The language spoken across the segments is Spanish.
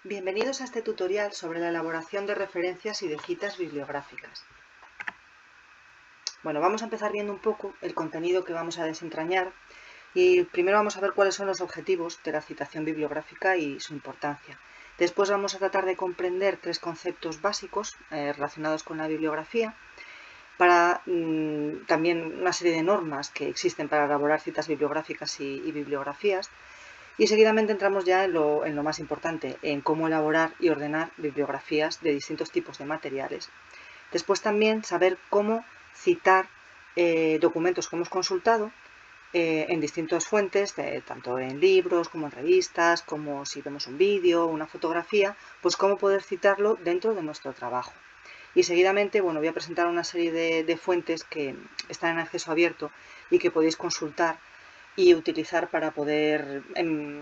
Bienvenidos a este tutorial sobre la elaboración de referencias y de citas bibliográficas. Bueno, vamos a empezar viendo un poco el contenido que vamos a desentrañar y primero vamos a ver cuáles son los objetivos de la citación bibliográfica y su importancia. Después vamos a tratar de comprender tres conceptos básicos relacionados con la bibliografía, para también una serie de normas que existen para elaborar citas bibliográficas y bibliografías. Y seguidamente entramos ya en lo más importante, en cómo elaborar y ordenar bibliografías de distintos tipos de materiales. Después también saber cómo citar documentos que hemos consultado en distintas fuentes, tanto en libros como en revistas, como si vemos un vídeo, una fotografía, pues cómo poder citarlo dentro de nuestro trabajo. Y seguidamente, bueno, voy a presentar una serie de fuentes que están en acceso abierto y que podéis consultar y utilizar para poder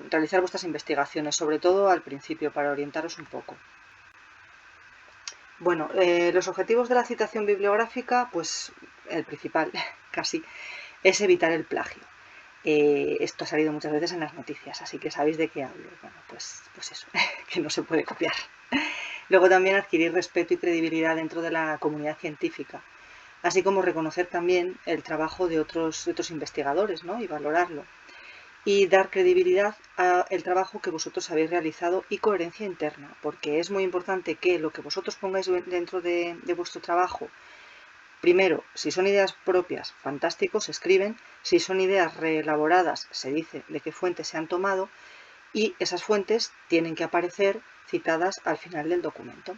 realizar vuestras investigaciones, sobre todo al principio, para orientaros un poco. Bueno, los objetivos de la citación bibliográfica, pues el principal, casi, es evitar el plagio. Esto ha salido muchas veces en las noticias, así que sabéis de qué hablo. Bueno, pues eso, que no se puede copiar. Luego también adquirir respeto y credibilidad dentro de la comunidad científica, así como reconocer también el trabajo de otros investigadores, ¿no? Y valorarlo. Y dar credibilidad al trabajo que vosotros habéis realizado y coherencia interna, porque es muy importante que lo que vosotros pongáis dentro de vuestro trabajo, primero, si son ideas propias, fantástico, se escriben; si son ideas reelaboradas, se dice de qué fuentes se han tomado, y esas fuentes tienen que aparecer citadas al final del documento.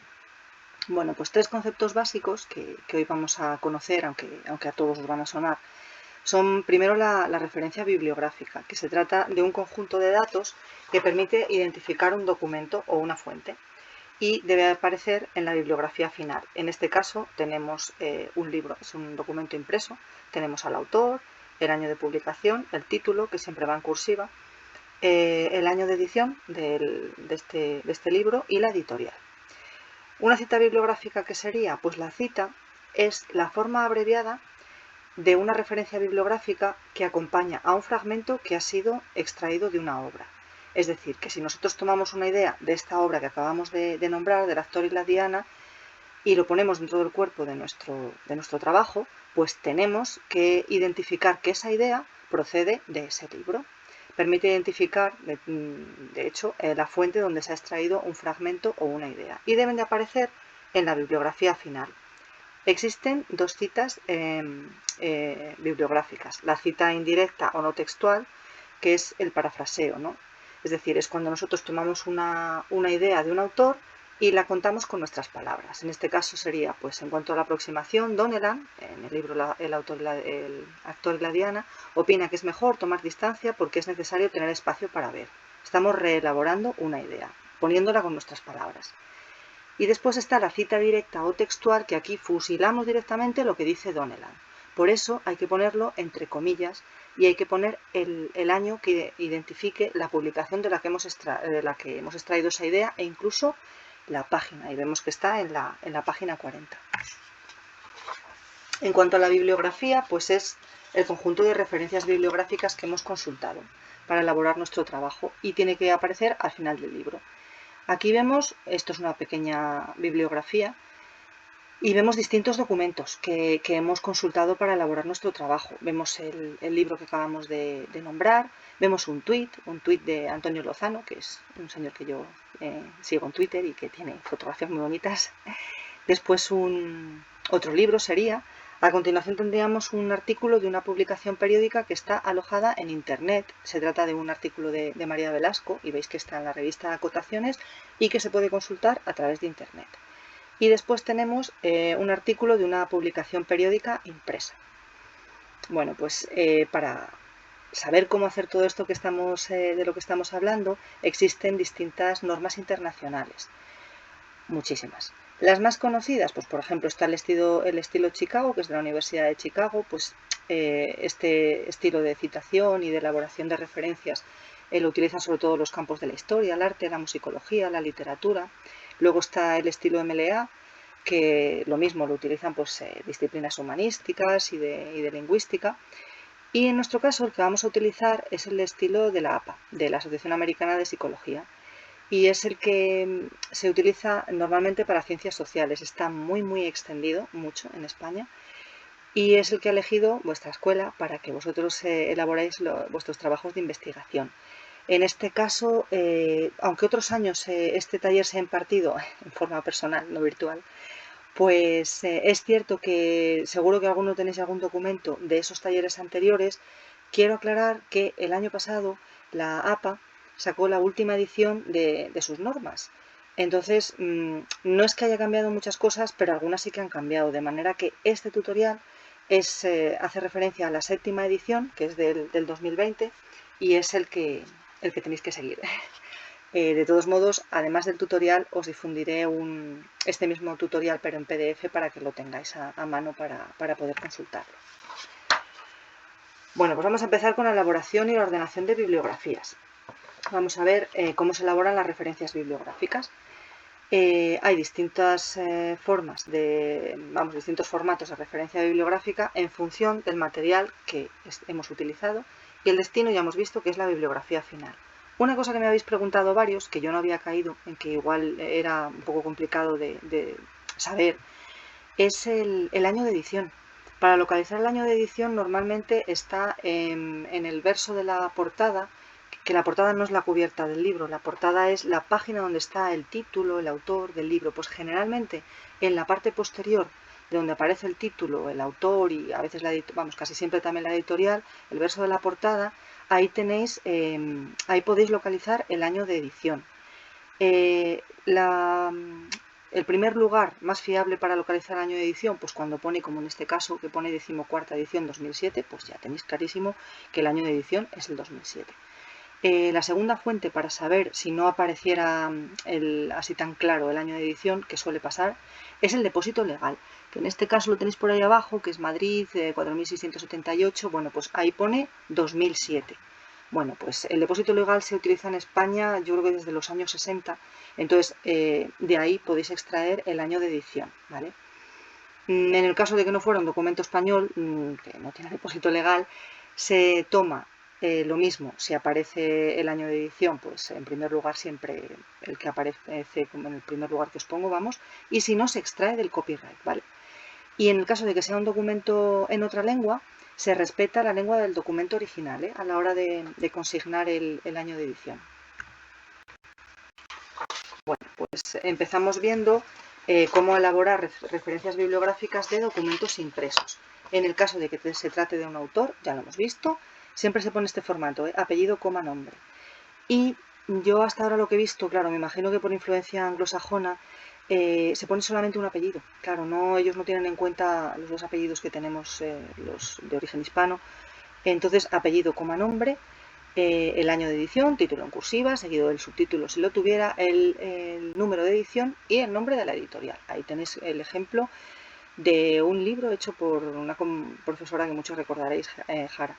Bueno, pues tres conceptos básicos que hoy vamos a conocer, aunque a todos os van a sonar. Son primero la referencia bibliográfica, que se trata de un conjunto de datos que permite identificar un documento o una fuente y debe aparecer en la bibliografía final. En este caso tenemos un libro, es un documento impreso, tenemos al autor, el año de publicación, el título, que siempre va en cursiva, el año de edición de este libro y la editorial. Una cita bibliográfica, ¿qué sería? Pues la cita es la forma abreviada de una referencia bibliográfica que acompaña a un fragmento que ha sido extraído de una obra. Es decir, que si nosotros tomamos una idea de esta obra que acabamos de nombrar, del actor y la diana, y lo ponemos dentro del cuerpo de nuestro trabajo, pues tenemos que identificar que esa idea procede de ese libro. Permite identificar, de hecho, la fuente donde se ha extraído un fragmento o una idea. Y deben de aparecer en la bibliografía final. Existen dos citas bibliográficas: la cita indirecta o no textual, que es el parafraseo, ¿no? Es decir, es cuando nosotros tomamos una idea de un autor y la contamos con nuestras palabras. En este caso sería, pues, en cuanto a la aproximación, Donnellan, en el libro el actor y la diana, opina que es mejor tomar distancia porque es necesario tener espacio para ver. Estamos reelaborando una idea, poniéndola con nuestras palabras. Y después está la cita directa o textual, que aquí fusilamos directamente lo que dice Donnellan. Por eso hay que ponerlo entre comillas y hay que poner el año que identifique la publicación de la que hemos extraído esa idea, e incluso la página. Y vemos que está en la página 40. En cuanto a la bibliografía, pues es el conjunto de referencias bibliográficas que hemos consultado para elaborar nuestro trabajo y tiene que aparecer al final del libro. Aquí vemos, esto es una pequeña bibliografía, y vemos distintos documentos que hemos consultado para elaborar nuestro trabajo. Vemos el libro que acabamos de nombrar, vemos un tuit de Antonio Lozano, que es un señor que yo sigo en Twitter y que tiene fotografías muy bonitas. Después otro libro sería. A continuación tendríamos un artículo de una publicación periódica que está alojada en Internet. Se trata de un artículo de María Velasco, y veis que está en la revista Acotaciones y que se puede consultar a través de Internet. Y después tenemos un artículo de una publicación periódica impresa. Bueno, pues para saber cómo hacer todo esto de lo que estamos hablando, existen distintas normas internacionales, muchísimas. Las más conocidas, pues por ejemplo está el estilo Chicago, que es de la Universidad de Chicago. Pues este estilo de citación y de elaboración de referencias lo utilizan sobre todo los campos de la historia, el arte, la musicología, la literatura. Luego está el estilo MLA, que lo mismo lo utilizan pues disciplinas humanísticas y de lingüística. Y en nuestro caso el que vamos a utilizar es el estilo de la APA, de la Asociación Americana de Psicología. y es el que se utiliza normalmente para ciencias sociales. Está muy extendido, mucho en España, y es el que ha elegido vuestra escuela para que vosotros elaboréis vuestros trabajos de investigación. En este caso, aunque otros años este taller se ha impartido en forma personal, no virtual, pues es cierto que seguro que alguno tenéis algún documento de esos talleres anteriores. Quiero aclarar que el año pasado la APA sacó la última edición de sus normas. Entonces, no es que haya cambiado muchas cosas, pero algunas sí que han cambiado, de manera que este tutorial hace referencia a la 7ª edición, que es del 2020, y es el que tenéis que seguir. De todos modos, además del tutorial, os difundiré este mismo tutorial, pero en PDF, para que lo tengáis a mano para poder consultarlo. Bueno, pues vamos a empezar con la elaboración y la ordenación de bibliografías. Vamos a ver cómo se elaboran las referencias bibliográficas. Hay distintas distintos formatos de referencia bibliográfica en función del material que hemos utilizado, y el destino ya hemos visto que es la bibliografía final. Una cosa que me habéis preguntado varios, que yo no había caído, en que igual era un poco complicado de saber, es el año de edición. Para localizar el año de edición normalmente está en el verso de la portada, que la portada no es la cubierta del libro, la portada es la página donde está el título, el autor del libro. Pues generalmente en la parte posterior, de donde aparece el título, el autor y a veces casi siempre también la editorial, el verso de la portada, ahí tenéis, ahí podéis localizar el año de edición. El primer lugar más fiable para localizar el año de edición, pues cuando pone, como en este caso, que pone 14ª edición 2007, pues ya tenéis clarísimo que el año de edición es el 2007. La segunda fuente para saber si no apareciera así tan claro el año de edición, que suele pasar, es el depósito legal, que en este caso lo tenéis por ahí abajo, que es Madrid 4678, bueno, pues ahí pone 2007. Bueno, pues el depósito legal se utiliza en España, yo creo que desde los años 60, entonces de ahí podéis extraer el año de edición, ¿vale? En el caso de que no fuera un documento español, que no tiene depósito legal, se toma lo mismo. Si aparece el año de edición, pues en primer lugar siempre el que aparece como en el primer lugar que os pongo, vamos, y si no, se extrae del copyright, ¿vale? Y en el caso de que sea un documento en otra lengua, se respeta la lengua del documento original, a la hora de consignar el año de edición. Bueno, pues empezamos viendo cómo elaborar referencias bibliográficas de documentos impresos. En el caso de que se trate de un autor, ya lo hemos visto, siempre se pone este formato, apellido, coma, nombre. Y yo hasta ahora lo que he visto, claro, me imagino que por influencia anglosajona se pone solamente un apellido. Claro, ellos no tienen en cuenta los dos apellidos que tenemos los de origen hispano. Entonces, apellido, coma, nombre, el año de edición, título en cursiva, seguido del subtítulo si lo tuviera, el número de edición y el nombre de la editorial. Ahí tenéis el ejemplo de un libro hecho por una profesora que muchos recordaréis, Jara.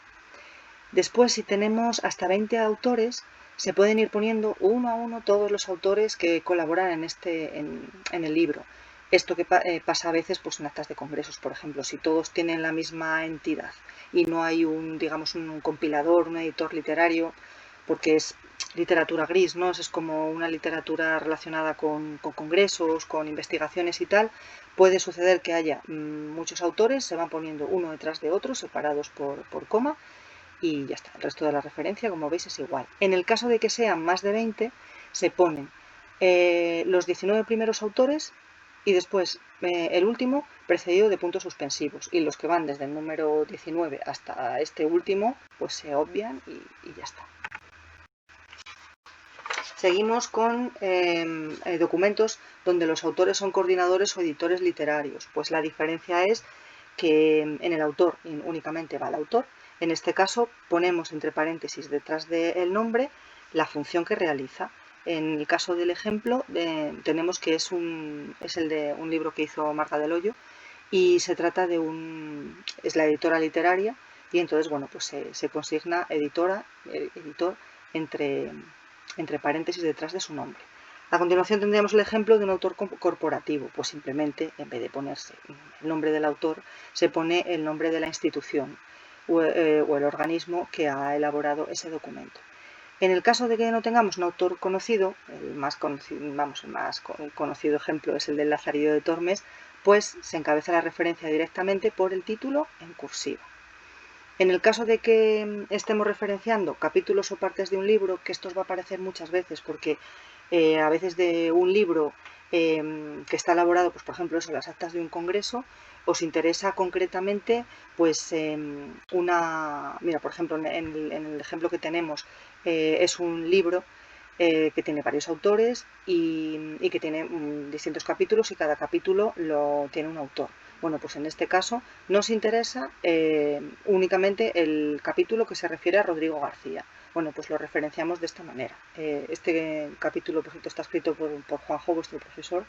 Después, si tenemos hasta 20 autores, se pueden ir poniendo uno a uno todos los autores que colaboran en el libro. Esto que pasa a veces pues, en actas de congresos, por ejemplo, si todos tienen la misma entidad y no hay un compilador, un editor literario, porque es literatura gris, ¿no? Es como una literatura relacionada con congresos, con investigaciones y tal. Puede suceder que haya muchos autores, se van poniendo uno detrás de otro, separados por coma, y ya está. El resto de la referencia, como veis, es igual. En el caso de que sean más de 20, se ponen los 19 primeros autores y después el último precedido de puntos suspensivos, y los que van desde el número 19 hasta este último pues se obvian y ya está. Seguimos con documentos donde los autores son coordinadores o editores literarios. Pues la diferencia es que en el autor únicamente va el autor. En este caso ponemos entre paréntesis detrás del nombre la función que realiza. En el caso del ejemplo tenemos que es el de un libro que hizo Marta del Hoyo, y se trata de es la editora literaria, y entonces bueno, pues se consigna editor entre paréntesis detrás de su nombre. A continuación tendríamos el ejemplo de un autor corporativo, pues simplemente en vez de ponerse el nombre del autor, se pone el nombre de la institución o el organismo que ha elaborado ese documento. En el caso de que no tengamos un autor conocido, el más conocido ejemplo es el del Lazarillo de Tormes, pues se encabeza la referencia directamente por el título en cursiva. En el caso de que estemos referenciando capítulos o partes de un libro, que esto os va a aparecer muchas veces, porque a veces de un libro que está elaborado, pues por ejemplo, eso, las actas de un congreso, os interesa concretamente, pues mira, por ejemplo, en el ejemplo que tenemos, es un libro que tiene varios autores y que tiene distintos capítulos y cada capítulo lo tiene un autor. Bueno, pues en este caso nos interesa únicamente el capítulo que se refiere a Rodrigo García. Bueno, pues lo referenciamos de esta manera. Este capítulo, por ejemplo, está escrito por Juanjo, vuestro profesor,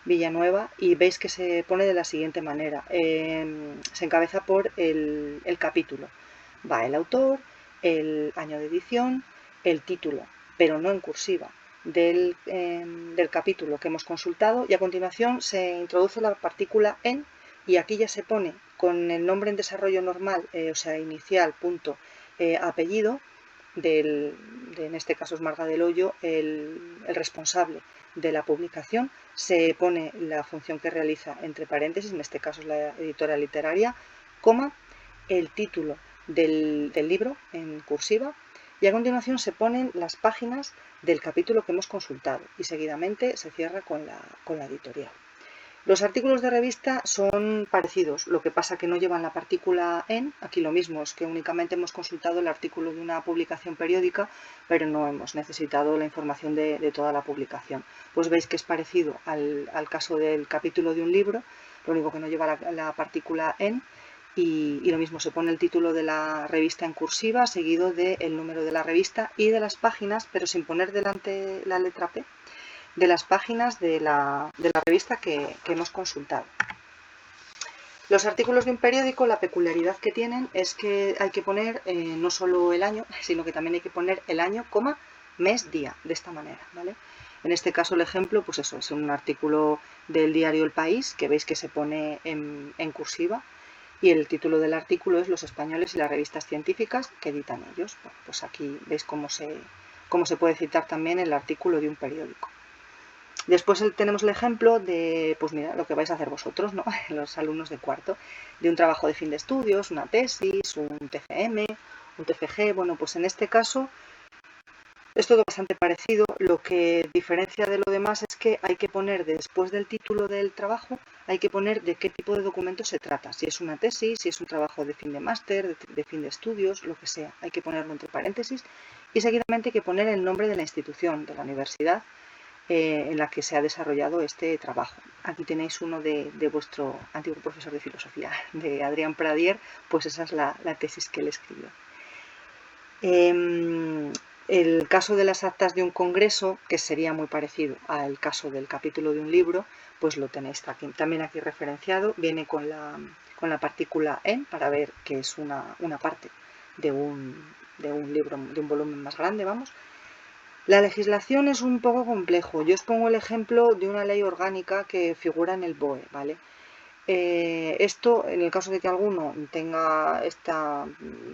Villanueva, y veis que se pone de la siguiente manera. Se encabeza por el capítulo. Va el autor, el año de edición, el título, pero no en cursiva, del capítulo que hemos consultado, y a continuación se introduce la partícula en, y aquí ya se pone con el nombre en desarrollo normal, o sea, inicial, punto, apellido, en este caso es Marga del Hoyo, el responsable de la publicación, se pone la función que realiza entre paréntesis, en este caso es la editora literaria, coma, el título del libro en cursiva, y a continuación se ponen las páginas del capítulo que hemos consultado y seguidamente se cierra con la editorial. Los artículos de revista son parecidos, lo que pasa que no llevan la partícula en, aquí lo mismo, es que únicamente hemos consultado el artículo de una publicación periódica, pero no hemos necesitado la información de toda la publicación. Pues veis que es parecido al caso del capítulo de un libro, lo único que no lleva la partícula en, y lo mismo, se pone el título de la revista en cursiva, seguido del número de la revista y de las páginas, pero sin poner delante la letra P, de las páginas de la revista que hemos consultado. Los artículos de un periódico, la peculiaridad que tienen es que hay que poner no solo el año, sino que también hay que poner el año, coma, mes, día, de esta manera, ¿vale? En este caso el ejemplo, pues eso, es un artículo del diario El País, que veis que se pone en cursiva, y el título del artículo es Los españoles y las revistas científicas que editan ellos. Bueno, pues aquí veis cómo se puede citar también el artículo de un periódico. Después tenemos el ejemplo de, pues mira, lo que vais a hacer vosotros, ¿no? Los alumnos de cuarto, de un trabajo de fin de estudios, una tesis, un TFM, un TFG. Bueno, pues en este caso es todo bastante parecido. Lo que diferencia de lo demás es que hay que poner después del título del trabajo, hay que poner de qué tipo de documento se trata. Si es una tesis, si es un trabajo de fin de máster, de fin de estudios, lo que sea. Hay que ponerlo entre paréntesis y seguidamente hay que poner el nombre de la institución, de la universidad, en la que se ha desarrollado este trabajo. Aquí tenéis uno de vuestro antiguo profesor de filosofía, de Adrián Pradier, pues esa es la tesis que él escribió. El caso de las actas de un congreso, que sería muy parecido al caso del capítulo de un libro, pues lo tenéis aquí, también aquí referenciado, viene con la partícula en para ver que es una parte de un libro, de un volumen más grande, vamos. La legislación es un poco complejo. Yo os pongo el ejemplo de una ley orgánica que figura en el BOE, ¿vale? Esto, en el caso de que alguno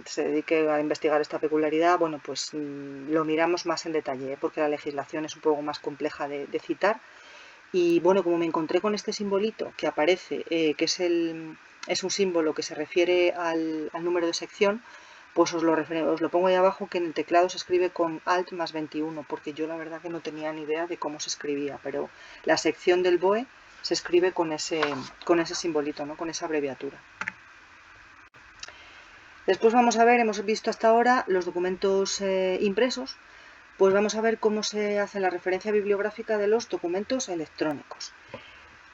se dedique a investigar esta peculiaridad, bueno, pues lo miramos más en detalle, porque la legislación es un poco más compleja de citar. Y bueno, como me encontré con este simbolito que aparece, que es un símbolo que se refiere al número de sección, pues os lo pongo ahí abajo, que en el teclado se escribe con Alt más 21, porque yo la verdad que no tenía ni idea de cómo se escribía, pero la sección del BOE se escribe con ese simbolito, ¿no? Con esa abreviatura. Después vamos a ver, hemos visto hasta ahora los documentos impresos, pues vamos a ver cómo se hace la referencia bibliográfica de los documentos electrónicos.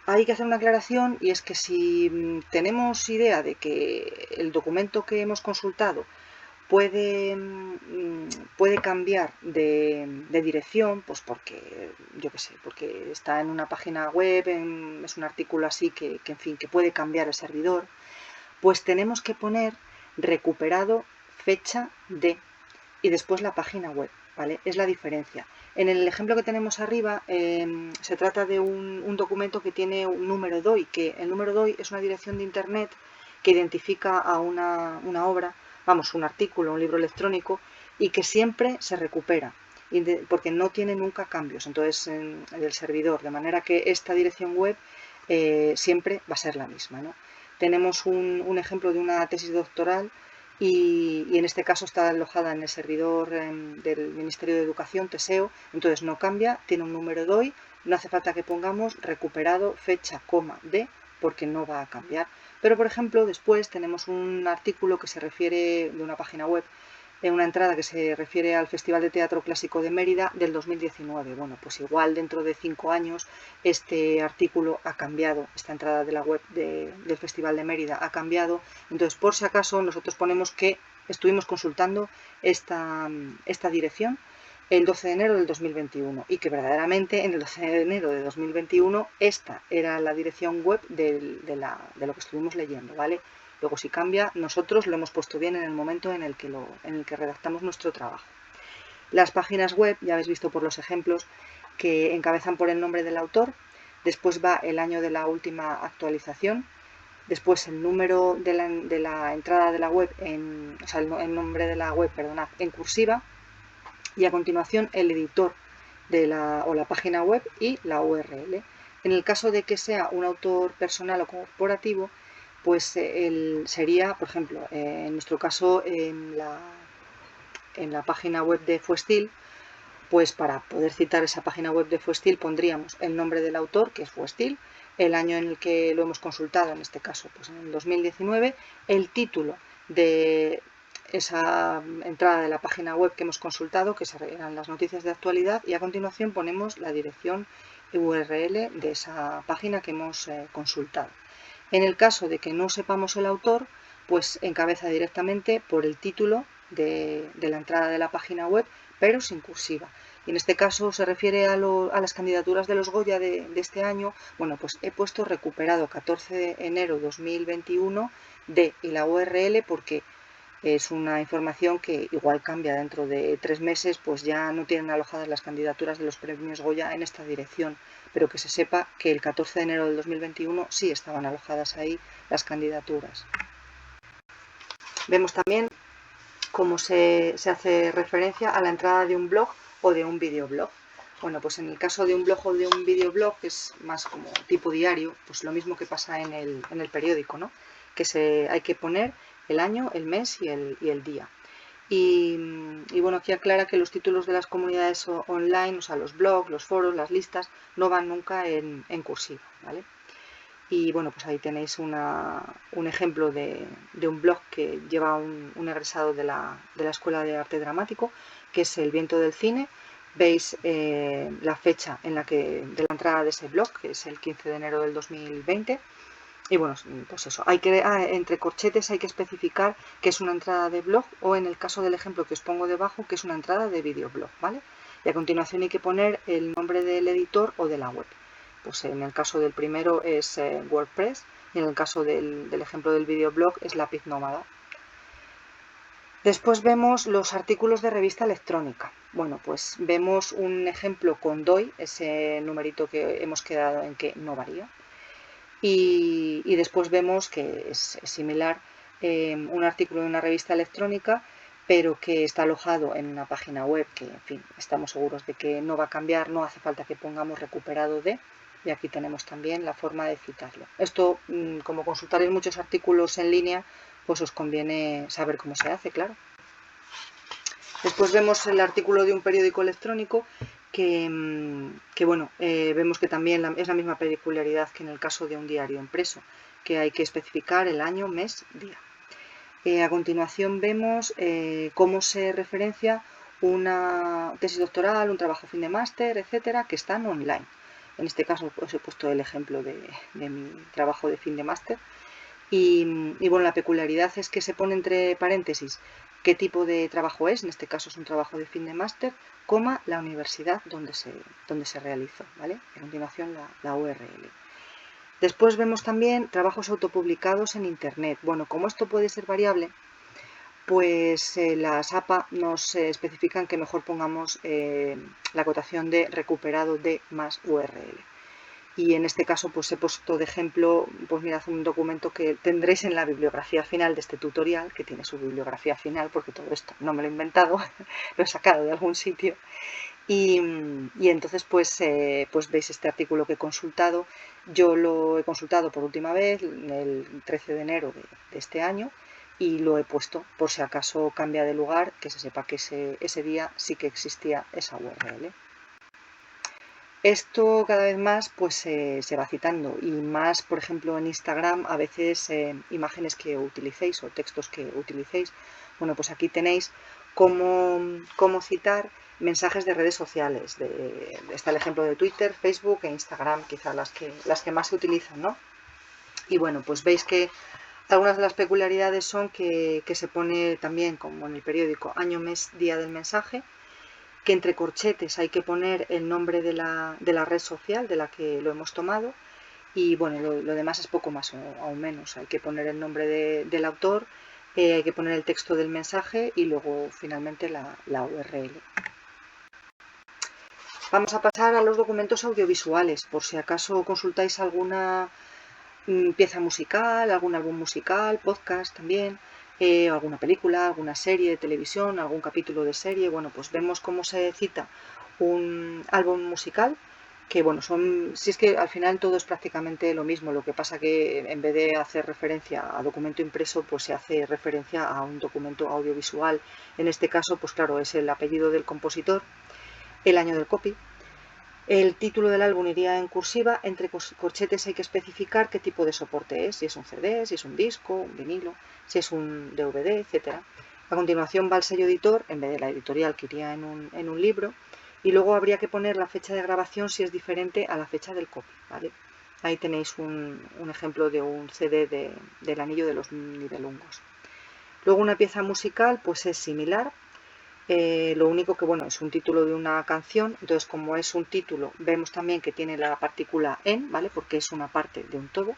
Hay que hacer una aclaración, y es que si tenemos idea de que el documento que hemos consultado puede cambiar de dirección, pues porque, yo qué sé, porque está en una página web, es un artículo así que en fin, que puede cambiar el servidor, pues tenemos que poner recuperado fecha de y después la página web, ¿vale? Es la diferencia. En el ejemplo que tenemos arriba se trata de un documento que tiene un número DOI, que el número DOI es una dirección de internet que identifica a una obra, vamos, un artículo, un libro electrónico, y que siempre se recupera, porque no tiene nunca cambios entonces del servidor, de manera que esta dirección web siempre va a ser la misma, ¿no? Tenemos un ejemplo de una tesis doctoral y en este caso está alojada en el servidor del Ministerio de Educación, TESEO, entonces no cambia, tiene un número DOI, no hace falta que pongamos recuperado fecha, coma, de, porque no va a cambiar. Pero, por ejemplo, después tenemos un artículo que se refiere de una página web, una entrada que se refiere al Festival de Teatro Clásico de Mérida del 2019. Bueno, pues igual dentro de 5 años este artículo ha cambiado, esta entrada de la web del Festival de Mérida ha cambiado. Entonces, por si acaso, nosotros ponemos que estuvimos consultando esta dirección el 12 de enero del 2021 y que verdaderamente en el 12 de enero de 2021 esta era la dirección web de lo que estuvimos leyendo, ¿vale? Luego si cambia, nosotros lo hemos puesto bien en el momento en el que redactamos nuestro trabajo. Las páginas web, ya habéis visto por los ejemplos, que encabezan por el nombre del autor, después va el año de la última actualización, después el número de la entrada de la web, o sea, el nombre de la web, perdonad, en cursiva, y a continuación el editor o la página web y la URL. En el caso de que sea un autor personal o corporativo, pues sería, por ejemplo, en nuestro caso en la página web de Fuestil, pues para poder citar esa página web de Fuestil pondríamos el nombre del autor, que es Fuestil, el año en el que lo hemos consultado, en este caso pues en el 2019, el título de esa entrada de la página web que hemos consultado, que eran las noticias de actualidad, y a continuación ponemos la dirección URL de esa página que hemos consultado. En el caso de que no sepamos el autor, pues encabeza directamente por el título de la entrada de la página web, pero sin cursiva. Y en este caso se refiere a las candidaturas de los Goya de este año. Bueno, pues he puesto recuperado 14 de enero 2021 de y la URL porque es una información que igual cambia dentro de 3 meses, pues ya no tienen alojadas las candidaturas de los premios Goya en esta dirección, pero que se sepa que el 14 de enero del 2021 sí estaban alojadas ahí las candidaturas. Vemos también cómo se hace referencia a la entrada de un blog o de un videoblog. Bueno, pues en el caso de un blog o de un videoblog, que es más como tipo diario, pues lo mismo que pasa en el periódico, ¿no? Que hay que poner el año, el mes y el día. Y bueno, aquí aclara que los títulos de las comunidades online, o sea, los blogs, los foros, las listas, no van nunca en cursiva, ¿vale? Y bueno, pues ahí tenéis un ejemplo de un blog que lleva un egresado de la Escuela de Arte Dramático, que es El Viento del Cine. Veis la fecha de la entrada de ese blog, que es el 15 de enero del 2020. Y bueno, pues eso, entre corchetes hay que especificar que es una entrada de blog o en el caso del ejemplo que os pongo debajo, que es una entrada de videoblog, ¿vale? Y a continuación hay que poner el nombre del editor o de la web. Pues en el caso del primero es WordPress y en el caso del ejemplo del videoblog es Lápiz Nómada. Después vemos los artículos de revista electrónica. Bueno, pues vemos un ejemplo con DOI, ese numerito que hemos quedado en que no varía. Y después vemos que es similar un artículo de una revista electrónica, pero que está alojado en una página web que, en fin, estamos seguros de que no va a cambiar, no hace falta que pongamos recuperado de, y aquí tenemos también la forma de citarlo. Esto, como consultaréis muchos artículos en línea, pues os conviene saber cómo se hace, claro. Después vemos el artículo de un periódico electrónico que bueno, vemos que también es la misma peculiaridad que en el caso de un diario impreso, que hay que especificar el año, mes, día. A continuación vemos cómo se referencia una tesis doctoral, un trabajo fin de máster, etcétera, que están online. En este caso pues, he puesto el ejemplo de mi trabajo de fin de máster. Y bueno, la peculiaridad es que se pone entre paréntesis qué tipo de trabajo es, en este caso es un trabajo de fin de máster, coma, la universidad donde se realizó, ¿vale? A continuación la URL. Después vemos también trabajos autopublicados en Internet. Bueno, como esto puede ser variable, pues las APA nos especifican que mejor pongamos la acotación de recuperado de más URL. Y en este caso pues he puesto de ejemplo, pues mirad, un documento que tendréis en la bibliografía final de este tutorial, que tiene su bibliografía final, porque todo esto no me lo he inventado, lo he sacado de algún sitio. Y entonces pues veis este artículo que he consultado. Yo lo he consultado por última vez el 13 de enero de este año y lo he puesto por si acaso cambia de lugar, que se sepa que ese día sí que existía esa URL. Esto cada vez más pues se va citando, y más por ejemplo en Instagram, a veces imágenes que utilicéis o textos que utilicéis. Bueno, pues aquí tenéis cómo citar mensajes de redes sociales. Está el ejemplo de Twitter, Facebook e Instagram, quizás las que más se utilizan, ¿no? Y bueno, pues veis que algunas de las peculiaridades son que se pone también, como en el periódico, año, mes, día del mensaje, que entre corchetes hay que poner el nombre de la red social de la que lo hemos tomado, y bueno, lo demás es poco más o aún menos. Hay que poner el nombre del autor, hay que poner el texto del mensaje y luego finalmente la URL. Vamos a pasar a los documentos audiovisuales, por si acaso consultáis alguna pieza musical, algún álbum musical, podcast también, alguna película, alguna serie de televisión, algún capítulo de serie. Bueno, pues vemos cómo se cita un álbum musical, que bueno, si es que al final todo es prácticamente lo mismo, lo que pasa que en vez de hacer referencia a documento impreso, pues se hace referencia a un documento audiovisual. En este caso, pues claro, es el apellido del compositor, el año del copy. El título del álbum iría en cursiva, entre corchetes hay que especificar qué tipo de soporte es, si es un CD, si es un disco, un vinilo, si es un DVD, etc. A continuación va el sello editor, en vez de la editorial que iría en un libro, y luego habría que poner la fecha de grabación si es diferente a la fecha del copy, ¿vale? Ahí tenéis un ejemplo de un CD del Anillo de los Nibelungos. Luego una pieza musical pues es similar. Lo único que, bueno, es un título de una canción, entonces como es un título, vemos también que tiene la partícula en, ¿vale? Porque es una parte de un todo,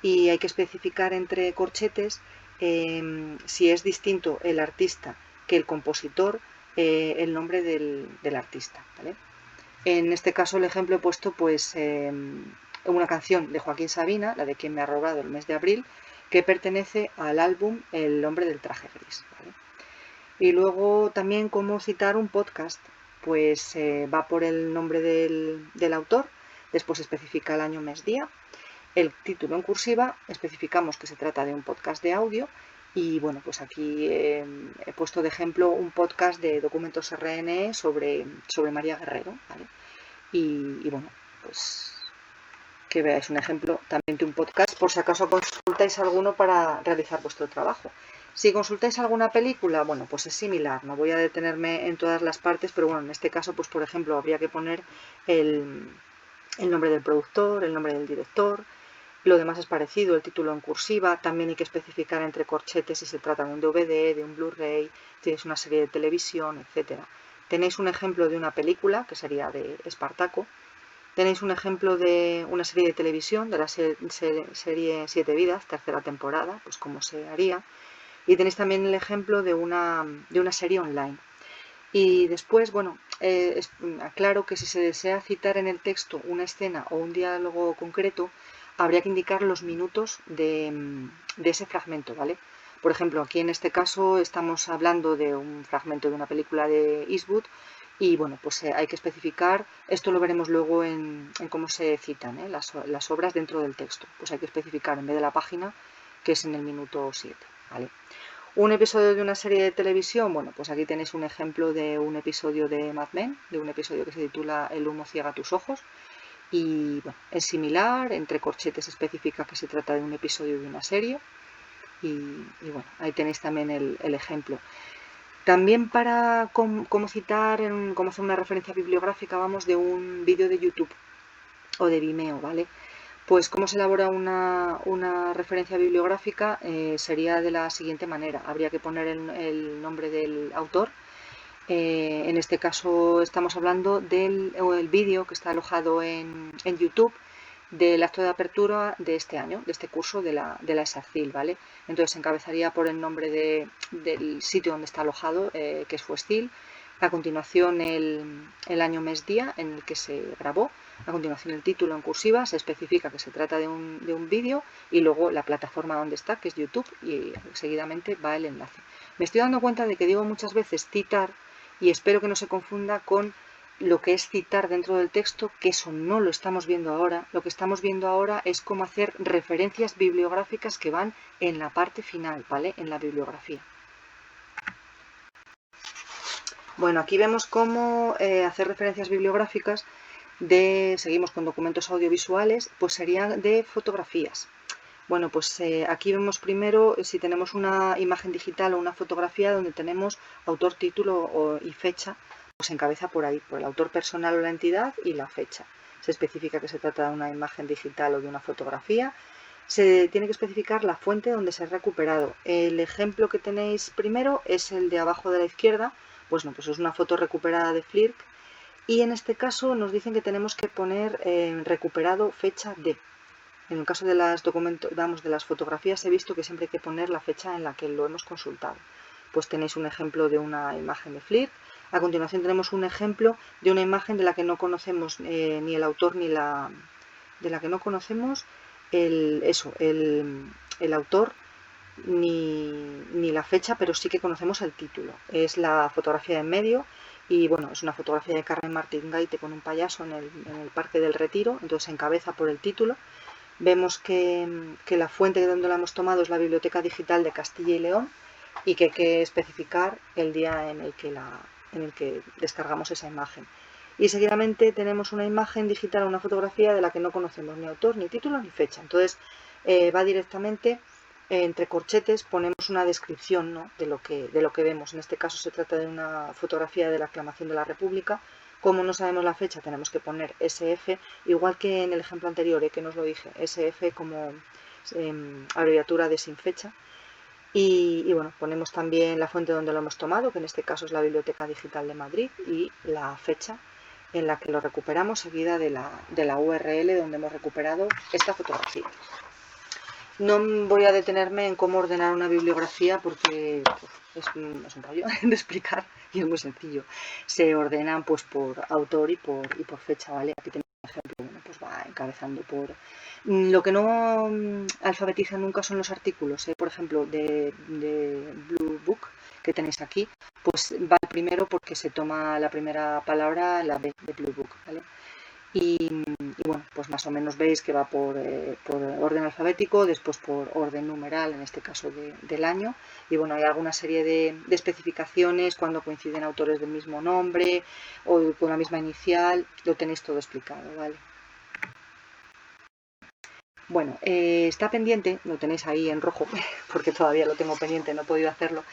y hay que especificar entre corchetes si es distinto el artista que el compositor, el nombre del artista, ¿vale? En este caso el ejemplo he puesto pues una canción de Joaquín Sabina, la de Quien me ha robado el mes de abril, que pertenece al álbum El hombre del traje gris, ¿vale? Y luego también cómo citar un podcast, pues va por el nombre del autor, después especifica el año, mes, día, el título en cursiva, especificamos que se trata de un podcast de audio, y bueno, pues aquí he puesto de ejemplo un podcast de Documentos RNE sobre María Guerrero, ¿vale? Y bueno, pues que veáis un ejemplo también de un podcast, por si acaso consultáis alguno para realizar vuestro trabajo. Si consultáis alguna película, bueno, pues es similar, no voy a detenerme en todas las partes, pero bueno, en este caso, pues por ejemplo, habría que poner el nombre del productor, el nombre del director. Lo demás es parecido, el título en cursiva, también hay que especificar entre corchetes si se trata de un DVD, de un Blu-ray, si es una serie de televisión, etc. Tenéis un ejemplo de una película, que sería de Espartaco. Tenéis un ejemplo de una serie de televisión, de la serie Siete Vidas, tercera temporada, pues cómo se haría. Y tenéis también el ejemplo de una serie online. Y después, bueno, aclaro que si se desea citar en el texto una escena o un diálogo concreto, habría que indicar los minutos de ese fragmento, ¿vale? Por ejemplo, aquí en este caso estamos hablando de un fragmento de una película de Eastwood, y bueno, pues hay que especificar, esto lo veremos luego en cómo se citan las obras dentro del texto, pues hay que especificar en vez de la página que es en el minuto 7, ¿vale? Un episodio de una serie de televisión, bueno, pues aquí tenéis un ejemplo de un episodio de Mad Men, de un episodio que se titula El humo ciega tus ojos, y bueno, es similar, entre corchetes especifica que se trata de un episodio de una serie, y bueno, ahí tenéis también el ejemplo. También para cómo citar, cómo hacer una referencia bibliográfica, vamos de un vídeo de YouTube o de Vimeo, ¿vale? Pues cómo se elabora una referencia bibliográfica sería de la siguiente manera. Habría que poner el nombre del autor. En este caso estamos hablando del vídeo que está alojado en YouTube del acto de apertura de este año, de este curso de la ESACIL, ¿vale? Entonces se encabezaría por el nombre del sitio donde está alojado, que es FUESCIL. a continuación el año, mes, día en el que se grabó, a continuación el título en cursiva, se especifica que se trata de un vídeo y luego la plataforma donde está, que es YouTube, y seguidamente va el enlace. Me estoy dando cuenta de que digo muchas veces citar y espero que no se confunda con lo que es citar dentro del texto, que eso no lo estamos viendo ahora. Lo que estamos viendo ahora es cómo hacer referencias bibliográficas que van en la parte final, ¿vale? En la bibliografía. Bueno, aquí vemos cómo hacer referencias bibliográficas seguimos con documentos audiovisuales, pues serían de fotografías. Bueno, pues aquí vemos primero si tenemos una imagen digital o una fotografía donde tenemos autor, título y fecha, pues se encabeza por ahí, por el autor personal o la entidad y la fecha. Se especifica que se trata de una imagen digital o de una fotografía. Se tiene que especificar la fuente donde se ha recuperado. El ejemplo que tenéis primero es el de abajo de la izquierda, pues no, pues es una foto recuperada de Flirc y en este caso nos dicen que tenemos que poner recuperado fecha de. En el caso de de las fotografías he visto que siempre hay que poner la fecha en la que lo hemos consultado. Pues tenéis un ejemplo de una imagen de Flirc. A continuación tenemos un ejemplo de una imagen de la que no conocemos ni el autor ni de la que no conocemos el autor ni la fecha, pero sí que conocemos el título. Es la fotografía de en medio y bueno, es una fotografía de Carmen Martín Gaite con un payaso en el Parque del Retiro, entonces se encabeza por el título. Vemos que la fuente de donde la hemos tomado es la Biblioteca Digital de Castilla y León y que hay que especificar el día en el que descargamos esa imagen. Y seguidamente tenemos una imagen digital, una fotografía de la que no conocemos ni autor, ni título, ni fecha. Entonces va directamente entre corchetes, ponemos una descripción, ¿no?, de lo que vemos. En este caso se trata de una fotografía de la aclamación de la República. Como no sabemos la fecha, tenemos que poner SF, igual que en el ejemplo anterior, que nos lo dije, SF como abreviatura de sin fecha. Y bueno, ponemos también la fuente donde lo hemos tomado, que en este caso es la Biblioteca Digital de Madrid, y la fecha en la que lo recuperamos, seguida de la URL donde hemos recuperado esta fotografía. No voy a detenerme en cómo ordenar una bibliografía porque es un rollo de explicar y es muy sencillo. Se ordenan pues por autor y por fecha, ¿vale? Aquí tenemos un ejemplo, bueno, pues va encabezando por... Lo que no alfabetiza nunca son los artículos, por ejemplo, de Blue Book, que tenéis aquí, pues va el primero porque se toma la primera palabra, la B de Blue Book, ¿vale? Y bueno, pues más o menos veis que va por orden alfabético, después por orden numeral, en este caso del año. Y bueno, hay alguna serie de especificaciones cuando coinciden autores del mismo nombre o con la misma inicial, lo tenéis todo explicado, ¿vale? Bueno, está pendiente, lo tenéis ahí en rojo, porque todavía lo tengo pendiente, no he podido hacerlo.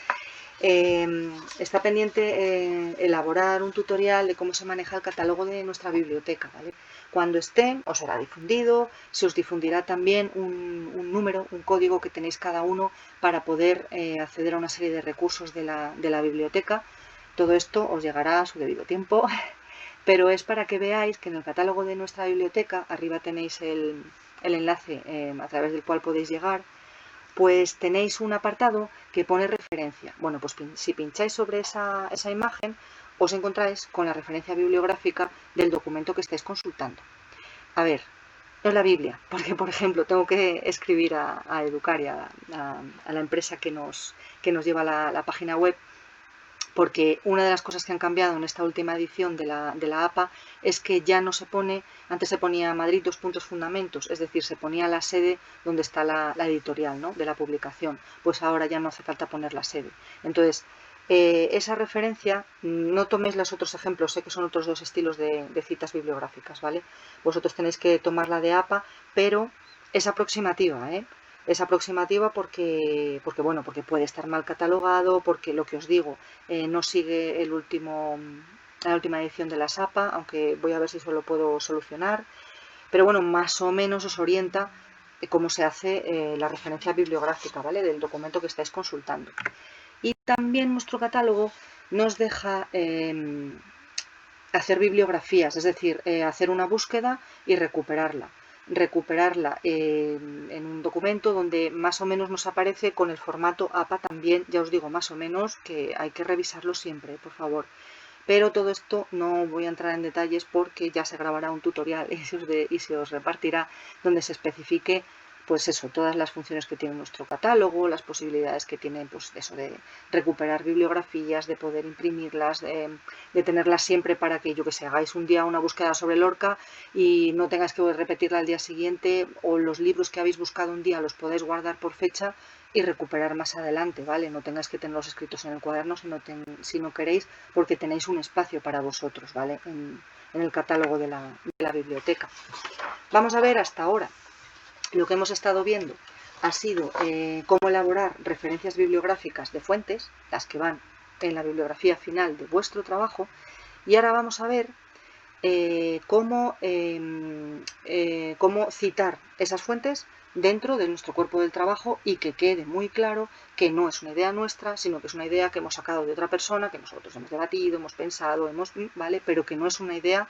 Está pendiente elaborar un tutorial de cómo se maneja el catálogo de nuestra biblioteca, ¿vale? Cuando esté, os será difundido, se os difundirá también un número, un código que tenéis cada uno para poder acceder a una serie de recursos de la biblioteca. Todo esto os llegará a su debido tiempo, pero es para que veáis que en el catálogo de nuestra biblioteca, arriba tenéis el enlace a través del cual podéis llegar, pues tenéis un apartado que pone referencia. Bueno, pues si pincháis sobre esa imagen, os encontráis con la referencia bibliográfica del documento que estáis consultando. A ver, no es la Biblia, porque por ejemplo tengo que escribir a Educaria, a la empresa que nos lleva la página web, porque una de las cosas que han cambiado en esta última edición de la APA es que ya no se pone, antes se ponía Madrid fundamentos, es decir, se ponía la sede donde está la editorial, ¿no?, de la publicación, pues ahora ya no hace falta poner la sede. Entonces, esa referencia, no toméis los otros ejemplos, sé que son otros dos estilos de citas bibliográficas, ¿vale? Vosotros tenéis que tomar la de APA, pero es aproximativa, ¿eh? Es aproximativa porque puede estar mal catalogado, porque lo que os digo, no sigue la última edición de la SAPA, aunque voy a ver si eso lo puedo solucionar. Pero bueno, más o menos os orienta cómo se hace la referencia bibliográfica, ¿vale?, del documento que estáis consultando. Y también nuestro catálogo nos deja hacer bibliografías, es decir, hacer una búsqueda y recuperarla en un documento donde más o menos nos aparece con el formato APA también. Ya os digo, más o menos, que hay que revisarlo siempre, por favor. pero todo esto no voy a entrar en detalles porque ya se grabará un tutorial y se os repartirá donde se especifique pues eso, todas las funciones que tiene nuestro catálogo, las posibilidades que tiene pues eso de recuperar bibliografías, de poder imprimirlas, de tenerlas siempre para que, yo que sé, hagáis un día una búsqueda sobre Lorca y no tengáis que repetirla al día siguiente, o los libros que habéis buscado un día los podéis guardar por fecha y recuperar más adelante, ¿vale? No tengáis que tenerlos escritos en el cuaderno si no queréis, porque tenéis un espacio para vosotros, ¿vale? En el catálogo de la biblioteca. Vamos a ver hasta ahora. Lo que hemos estado viendo ha sido cómo elaborar referencias bibliográficas de fuentes, las que van en la bibliografía final de vuestro trabajo, y ahora vamos a ver cómo citar esas fuentes dentro de nuestro cuerpo del trabajo y que quede muy claro que no es una idea nuestra, sino que es una idea que hemos sacado de otra persona, que nosotros hemos debatido, hemos pensado, ¿vale? Pero que no es una idea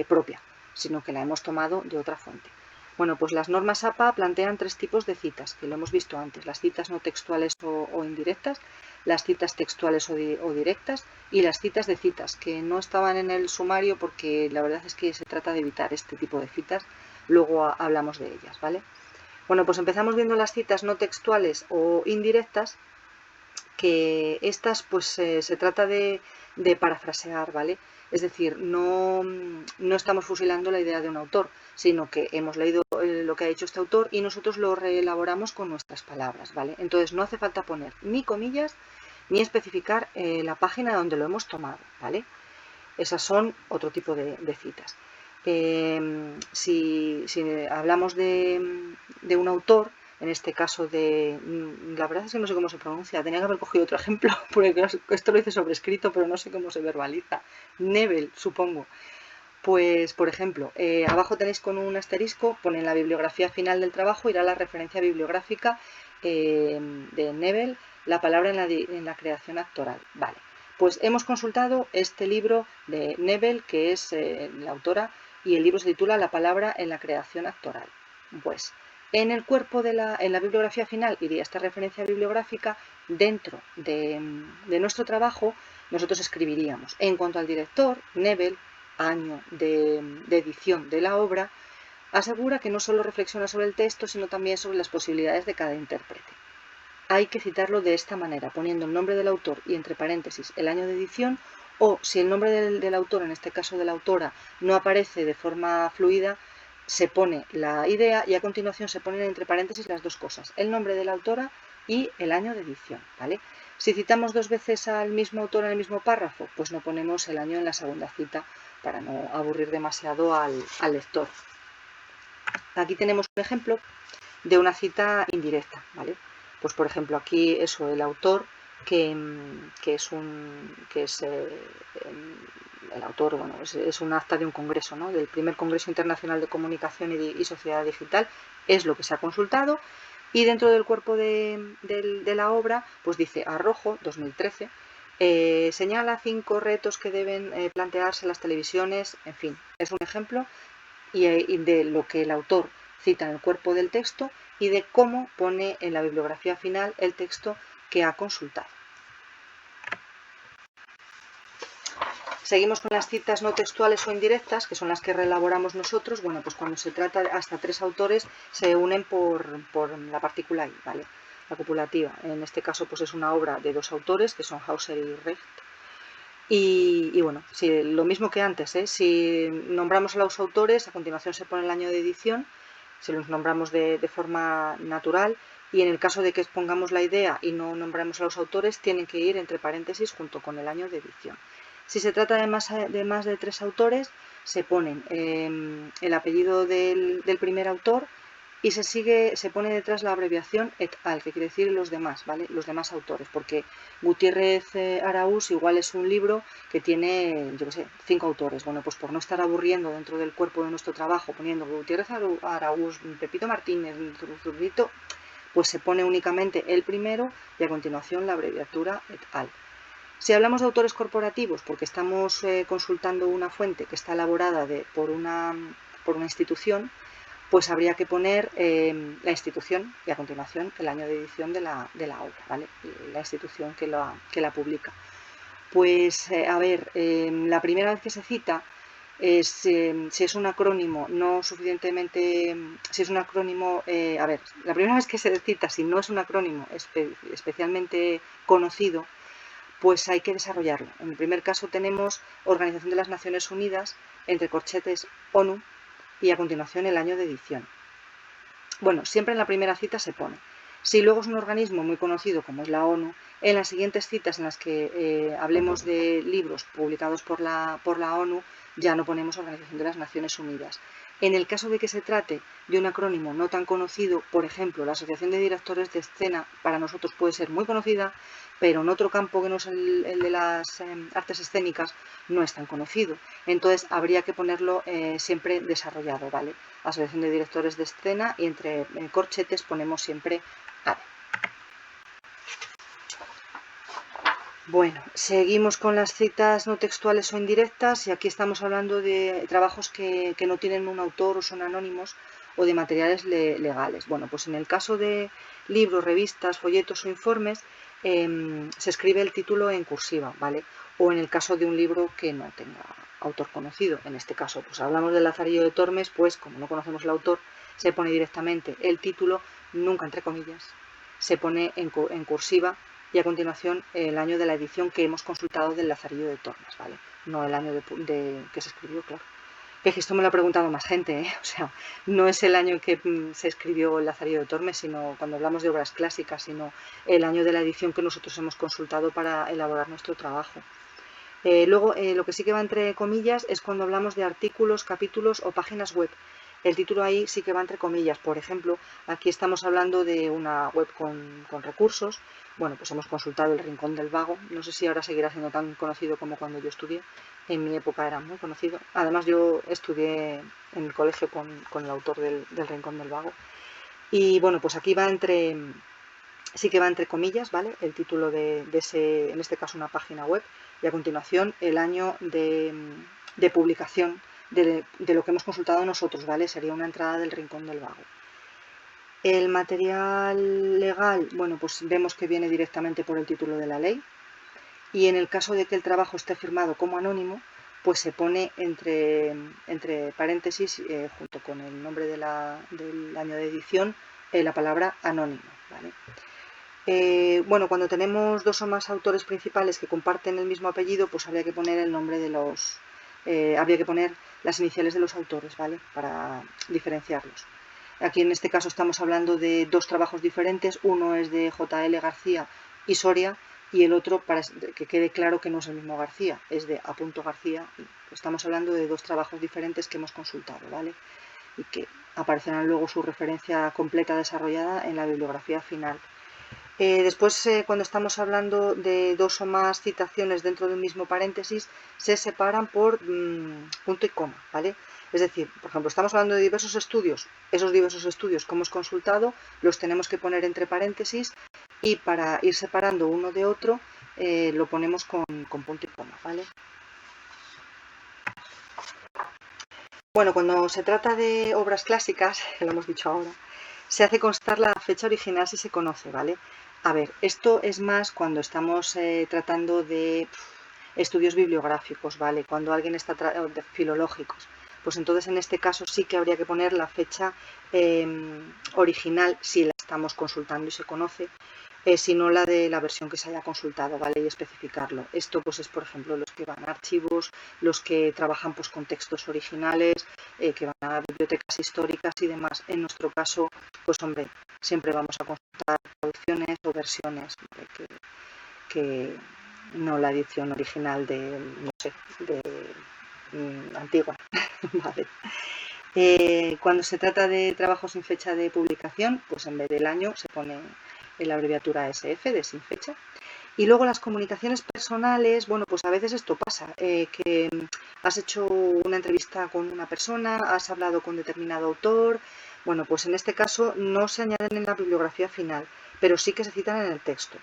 propia, sino que la hemos tomado de otra fuente. Bueno, pues las normas APA plantean 3 tipos de citas, que lo hemos visto antes: las citas no textuales o indirectas, las citas textuales o directas, y las citas de citas, que no estaban en el sumario porque la verdad es que se trata de evitar este tipo de citas, luego hablamos de ellas, ¿vale? Bueno, pues empezamos viendo las citas no textuales o indirectas, que estas pues se trata de parafrasear, ¿vale? Es decir, no estamos fusilando la idea de un autor, sino que hemos leído lo que ha dicho este autor y nosotros lo reelaboramos con nuestras palabras, ¿vale? Entonces no hace falta poner ni comillas ni especificar la página donde lo hemos tomado, ¿vale? Esas son otro tipo de citas. Si hablamos de un autor, en este caso la verdad es que no sé cómo se pronuncia, tenía que haber cogido otro ejemplo, porque esto lo hice sobrescrito, pero no sé cómo se verbaliza. Nebel, supongo. Pues, por ejemplo, abajo tenéis con un asterisco, pone en la bibliografía final del trabajo, irá la referencia bibliográfica de Nebel, la palabra en la creación actoral. Vale, pues hemos consultado este libro de Nebel, que es la autora, y el libro se titula La palabra en la creación actoral. Pues en el cuerpo en la bibliografía final iría esta referencia bibliográfica. Dentro de nuestro trabajo nosotros escribiríamos: en cuanto al director, Nebel, año de edición de la obra, asegura que no solo reflexiona sobre el texto, sino también sobre las posibilidades de cada intérprete. Hay que citarlo de esta manera, poniendo el nombre del autor y entre paréntesis el año de edición, o si el nombre del autor, en este caso de la autora, no aparece de forma fluida, se pone la idea y a continuación se ponen entre paréntesis las dos cosas: el nombre de la autora y el año de edición, ¿vale? Si citamos 2 veces al mismo autor en el mismo párrafo, pues no ponemos el año en la segunda cita para no aburrir demasiado al lector. Aquí tenemos un ejemplo de una cita indirecta, ¿vale? Pues por ejemplo aquí eso, el autor que es el autor, bueno, es un acta de un congreso, ¿no? Del primer Congreso Internacional de Comunicación y Sociedad Digital, es lo que se ha consultado, y dentro del cuerpo de la obra pues dice: Arrojo 2013 señala 5 retos que deben plantearse las televisiones, en fin, es un ejemplo y de lo que el autor cita en el cuerpo del texto y de cómo pone en la bibliografía final el texto que ha consultado. Seguimos con las citas no textuales o indirectas, que son las que reelaboramos nosotros. Bueno, pues cuando se trata de hasta 3 autores se unen por la partícula I, ¿vale? La copulativa. En este caso pues es una obra de 2 autores, que son Hauser y Recht. Y bueno, sí, lo mismo que antes, ¿eh? Si nombramos a los autores, a continuación se pone el año de edición, si los nombramos de forma natural, y en el caso de que expongamos la idea y no nombramos a los autores, tienen que ir entre paréntesis junto con el año de edición. Si se trata de más de 3 autores, se ponen el apellido del primer autor y se pone detrás la abreviación et al, que quiere decir los demás, ¿vale? Los demás autores, porque Gutiérrez Araúz igual es un libro que tiene, yo qué sé, 5 autores. Bueno, pues por no estar aburriendo dentro del cuerpo de nuestro trabajo poniendo Gutiérrez Araúz, Pepito Martínez, pues se pone únicamente el primero y a continuación la abreviatura et al. Si hablamos de autores corporativos, porque estamos consultando una fuente que está elaborada por una institución, pues habría que poner la institución y a continuación el año de edición de la obra, ¿vale? La institución que la publica. Pues, a ver, la primera vez que se cita es si es un acrónimo no suficientemente, si es un acrónimo, a ver, la primera vez que se cita, si no es un acrónimo especialmente conocido, pues hay que desarrollarlo. En el primer caso tenemos Organización de las Naciones Unidas, entre corchetes ONU, y a continuación el año de edición. Bueno, siempre en la primera cita se pone. Si luego es un organismo muy conocido como es la ONU, en las siguientes citas en las que hablemos de libros publicados por la ONU, ya no ponemos Organización de las Naciones Unidas. En el caso de que se trate de un acrónimo no tan conocido, por ejemplo, la Asociación de Directores de Escena para nosotros puede ser muy conocida, pero en otro campo que no es el de las artes escénicas no es tan conocido. Entonces habría que ponerlo siempre desarrollado, ¿vale? Asociación de Directores de Escena, y entre corchetes ponemos siempre ADE. Bueno, seguimos con las citas no textuales o indirectas, y aquí estamos hablando de trabajos que no tienen un autor o son anónimos, o de materiales legales. Bueno, pues en el caso de libros, revistas, folletos o informes, se escribe el título en cursiva, ¿vale? O en el caso de un libro que no tenga autor conocido, en este caso, pues hablamos del Lazarillo de Tormes, pues como no conocemos el autor, se pone directamente el título, nunca entre comillas, se pone en cursiva, y a continuación el año de la edición que hemos consultado del Lazarillo de Tormes, ¿vale? No el año que se escribió, claro. Que esto me lo ha preguntado más gente, ¿eh? O sea, no es el año en que se escribió el Lazarillo de Tormes, sino cuando hablamos de obras clásicas, sino el año de la edición que nosotros hemos consultado para elaborar nuestro trabajo. Luego, lo que sí que va entre comillas es cuando hablamos de artículos, capítulos o páginas web. El título ahí sí que va entre comillas. Por ejemplo, aquí estamos hablando de una web con recursos. Bueno, pues hemos consultado El Rincón del Vago. No sé si ahora seguirá siendo tan conocido como cuando yo estudié. En mi época era muy conocido. Además, yo estudié en el colegio con el autor del Rincón del Vago. Y bueno, pues aquí va sí que va entre comillas, ¿vale? El título de ese, en este caso una página web, y a continuación el año de publicación de lo que hemos consultado nosotros, ¿vale? Sería una entrada del Rincón del Vago. El material legal, bueno, pues vemos que viene directamente por el título de la ley, y en el caso de que el trabajo esté firmado como anónimo, pues se pone entre paréntesis, junto con el nombre del año de edición, la palabra anónimo, ¿vale? Bueno, cuando tenemos dos o más autores principales que comparten el mismo apellido, pues habría que poner el nombre de los... habría que poner las iniciales de los autores, ¿vale? Para diferenciarlos. Aquí en este caso estamos hablando de dos trabajos diferentes. Uno es de J.L. García y Soria, y el otro, para que quede claro que no es el mismo García, es de A. García. Estamos hablando de dos trabajos diferentes que hemos consultado, ¿vale? Y que aparecerán luego su referencia completa desarrollada en la bibliografía final. Después, cuando estamos hablando de dos o más citaciones dentro de un mismo paréntesis, se separan por punto y coma, ¿vale? Es decir, por ejemplo, estamos hablando de diversos estudios. Esos diversos estudios que hemos consultado los tenemos que poner entre paréntesis, y para ir separando uno de otro lo ponemos con punto y coma, ¿vale? Bueno, cuando se trata de obras clásicas, que lo hemos dicho ahora, se hace constar la fecha original si se conoce, ¿vale? A ver, esto es más cuando estamos tratando de estudios bibliográficos, ¿vale? Cuando alguien está de filológicos. Pues entonces en este caso sí que habría que poner la fecha original si la estamos consultando y se conoce, sino la de la versión que se haya consultado, ¿vale? Y especificarlo. Esto pues es, por ejemplo, los que van a archivos, los que trabajan pues con textos originales, que van a bibliotecas históricas y demás. En nuestro caso, pues hombre, siempre vamos a consultar traducciones o versiones, ¿vale? que no la edición original de, no sé, de antigua, ¿vale? Cuando se trata de trabajos sin fecha de publicación, pues en vez del año se pone la abreviatura SF de sin fecha. Y luego las comunicaciones personales, bueno, pues a veces esto pasa, que has hecho una entrevista con una persona, has hablado con determinado autor. Bueno, pues en este caso no se añaden en la bibliografía final, pero sí que se citan en el texto.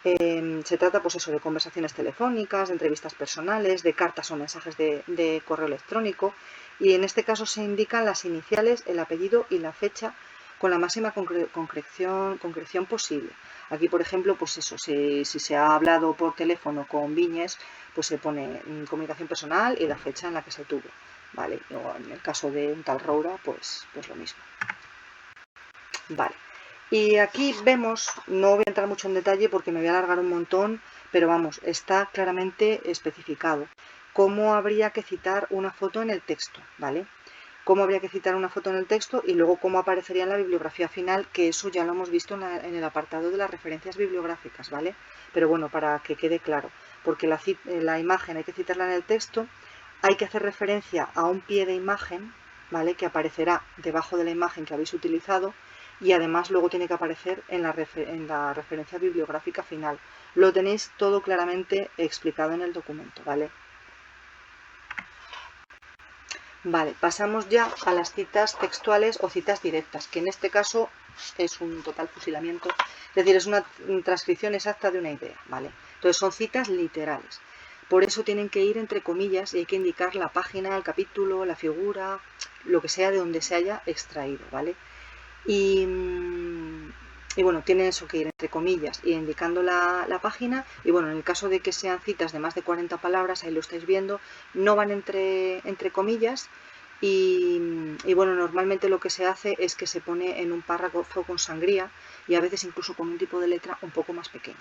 Se trata pues eso, de conversaciones telefónicas, de entrevistas personales, de cartas o mensajes de correo electrónico, y en este caso se indican las iniciales, el apellido y la fecha con la máxima concreción posible. Aquí, por ejemplo, pues eso, si se ha hablado por teléfono con Viñes, pues se pone comunicación personal y la fecha en la que se tuvo, ¿vale? O en el caso de un tal Roura, pues lo mismo. Vale. Y aquí vemos, no voy a entrar mucho en detalle porque me voy a alargar un montón, pero vamos, está claramente especificado cómo habría que citar una foto en el texto, ¿vale? Cómo habría que citar una foto en el texto y luego cómo aparecería en la bibliografía final, que eso ya lo hemos visto en el apartado de las referencias bibliográficas, ¿vale? Pero bueno, para que quede claro, porque la imagen hay que citarla en el texto, hay que hacer referencia a un pie de imagen, ¿vale? Que aparecerá debajo de la imagen que habéis utilizado y además luego tiene que aparecer en la referencia bibliográfica final. Lo tenéis todo claramente explicado en el documento, ¿vale? Vale, pasamos ya a las citas textuales o citas directas, que en este caso es un total fusilamiento, es decir, es una transcripción exacta de una idea, ¿vale? Entonces son citas literales. Por eso tienen que ir entre comillas y hay que indicar la página, el capítulo, la figura, lo que sea de donde se haya extraído, ¿vale? Y bueno, tienen eso que ir entre comillas y indicando la página. Y bueno, en el caso de que sean citas de más de 40 palabras, ahí lo estáis viendo, no van entre comillas. Y bueno, normalmente lo que se hace es que se pone en un párrafo con sangría y a veces incluso con un tipo de letra un poco más pequeña.